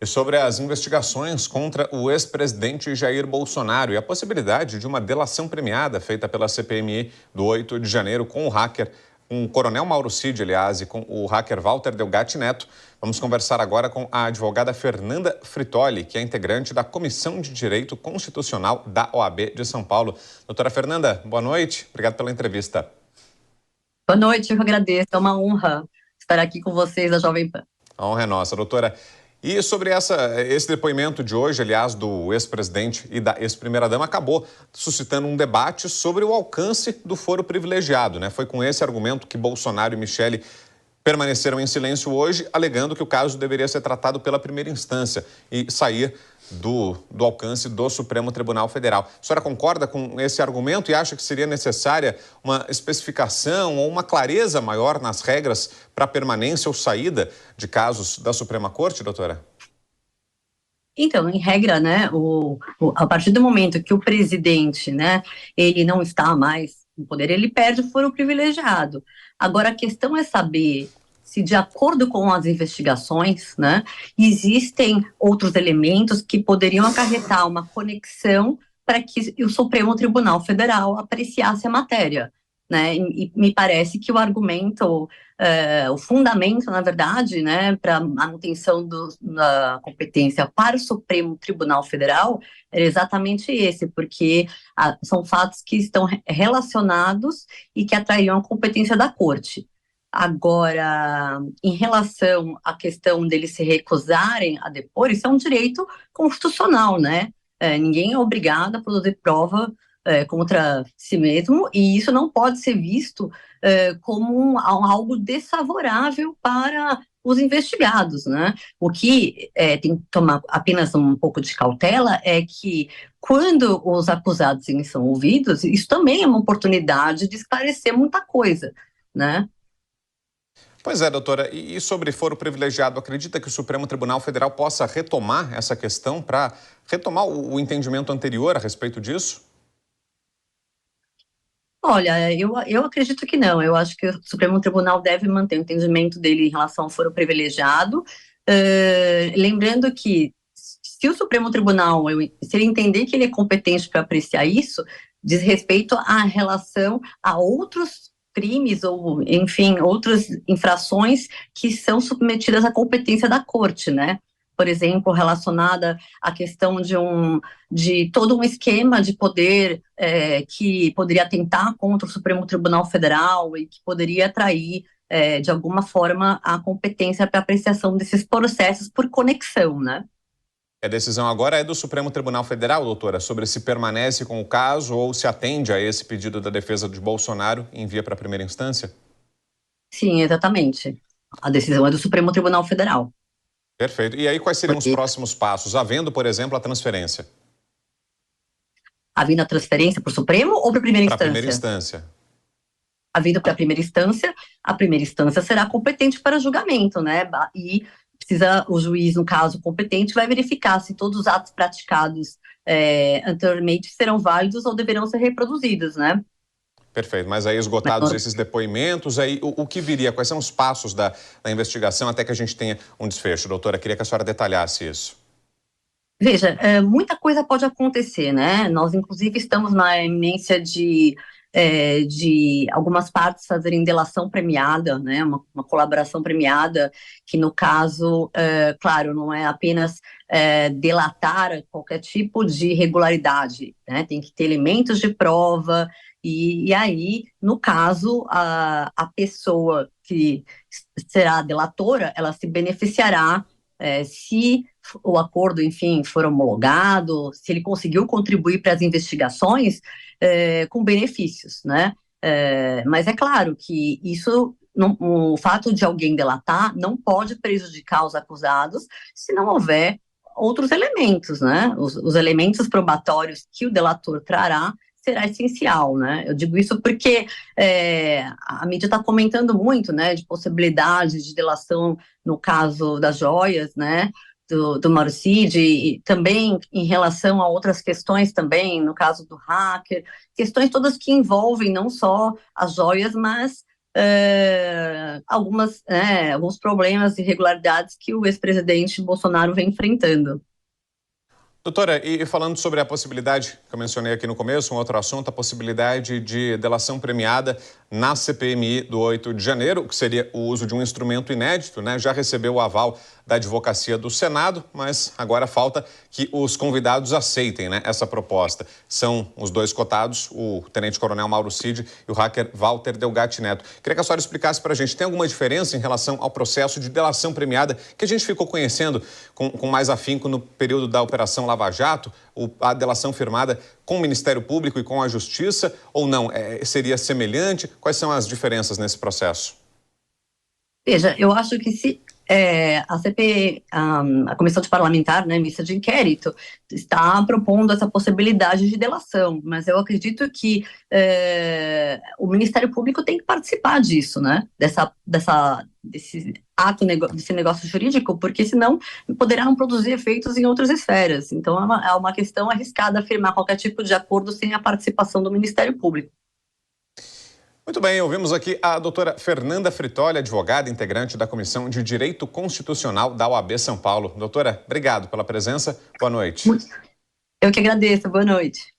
E sobre as investigações contra o ex-presidente Jair Bolsonaro e a possibilidade de uma delação premiada feita pela CPMI do 8 de janeiro com o hacker, com o coronel Mauro Cid, aliás, e com o hacker Walter Delgatti Neto. Vamos conversar agora com a advogada Fernanda Fritoli, que é integrante da Comissão de Direito Constitucional da OAB de São Paulo. Doutora Fernanda, boa noite. Obrigado pela entrevista. Boa noite, eu agradeço. É uma honra estar aqui com vocês da Jovem Pan. A honra é nossa, doutora. E sobre esse depoimento de hoje, aliás, do ex-presidente e da ex-primeira-dama, acabou suscitando um debate sobre o alcance do foro privilegiado, né? Foi com esse argumento que Bolsonaro e Michele permaneceram em silêncio hoje, alegando que o caso deveria ser tratado pela primeira instância e sair do alcance do Supremo Tribunal Federal. A senhora concorda com esse argumento e acha que seria necessária uma especificação ou uma clareza maior nas regras para permanência ou saída de casos da Suprema Corte, doutora? Então, em regra, né, a partir do momento que o presidente, né, ele não está mais no poder, ele perde o foro privilegiado. Agora, a questão é saber se, de acordo com as investigações, né, existem outros elementos que poderiam acarretar uma conexão para que o Supremo Tribunal Federal apreciasse a matéria, né, e me parece que o argumento, o fundamento, na verdade, né, para a manutenção da competência para o Supremo Tribunal Federal é exatamente esse, porque são fatos que estão relacionados e que atraíam a competência da Corte. Agora, em relação à questão deles se recusarem a depor, isso é um direito constitucional, né? Ninguém é obrigado a produzir prova contra si mesmo, e isso não pode ser visto como algo desfavorável para os investigados, né? O que tem que tomar apenas um pouco de cautela é que, quando os acusados são ouvidos, isso também é uma oportunidade de esclarecer muita coisa, né? Pois é, doutora. E sobre foro privilegiado, acredita que o Supremo Tribunal Federal possa retomar essa questão para retomar o entendimento anterior a respeito disso? Olha, eu acredito que não. Eu acho que o Supremo Tribunal deve manter o entendimento dele em relação ao foro privilegiado. Lembrando que, se o Supremo Tribunal, se ele entender que ele é competente para apreciar isso, diz respeito à relação a outros crimes ou, enfim, outras infrações que são submetidas à competência da Corte, né? Por exemplo, relacionada à questão de todo um esquema de poder que poderia atentar contra o Supremo Tribunal Federal e que poderia atrair, de alguma forma, a competência para apreciação desses processos por conexão, né? A decisão agora é do Supremo Tribunal Federal, doutora, sobre se permanece com o caso ou se atende a esse pedido da defesa de Bolsonaro e envia para a primeira instância? Sim, exatamente. A decisão é do Supremo Tribunal Federal. Perfeito. E aí, quais seriam os próximos passos, havendo, por exemplo, a transferência? Havendo a transferência para o Supremo ou para a primeira instância? Para a primeira instância. Havendo para a primeira instância será competente para julgamento, né? E o juiz, no caso competente, vai verificar se todos os atos praticados anteriormente serão válidos ou deverão ser reproduzidos, né? Perfeito, mas aí esgotados esses depoimentos, aí o que viria? Quais são os passos da investigação até que a gente tenha um desfecho? Doutora, queria que a senhora detalhasse isso. Veja, muita coisa pode acontecer, né? Nós, inclusive, estamos na iminência de algumas partes fazerem delação premiada, né? Uma colaboração premiada, que, no caso, claro, não é apenas delatar qualquer tipo de irregularidade, né? Tem que ter elementos de prova. E aí, no caso, a pessoa que será delatora, ela se beneficiará se o acordo, enfim, for homologado, se ele conseguiu contribuir para as investigações com benefícios, né? Mas é claro que isso, o fato de alguém delatar não pode prejudicar os acusados se não houver outros elementos, né? Os elementos probatórios que o delator trará será essencial, né? Eu digo isso porque a mídia está comentando muito, né, de possibilidades de delação no caso das joias, né, do Mauro Cid, e também em relação a outras questões também, no caso do hacker, questões todas que envolvem não só as joias, mas alguns problemas e irregularidades que o ex-presidente Bolsonaro vem enfrentando. Doutora, e falando sobre a possibilidade, que eu mencionei aqui no começo, um outro assunto, a possibilidade de delação premiada na CPMI do 8 de janeiro, que seria o uso de um instrumento inédito, né? Já recebeu o aval da Advocacia do Senado, mas agora falta que os convidados aceitem, né, essa proposta. São os dois cotados, o tenente-coronel Mauro Cid e o hacker Walter Delgatti Neto. Queria que a senhora explicasse para a gente, tem alguma diferença em relação ao processo de delação premiada que a gente ficou conhecendo com mais afinco no período da Operação Lava Jato, a delação firmada com o Ministério Público e com a Justiça, ou não? Seria semelhante? Quais são as diferenças nesse processo? Veja, eu acho que se a CPI, a Comissão de Parlamentar, né, mista de inquérito, está propondo essa possibilidade de delação, mas eu acredito que o Ministério Público tem que participar disso, né, desse ato, desse negócio jurídico, porque senão poderá não produzir efeitos em outras esferas. Então é uma questão arriscada afirmar qualquer tipo de acordo sem a participação do Ministério Público. Muito bem, ouvimos aqui a doutora Fernanda Fritoli, advogada integrante da Comissão de Direito Constitucional da OAB São Paulo. Doutora, obrigado pela presença. Boa noite. Eu que agradeço. Boa noite.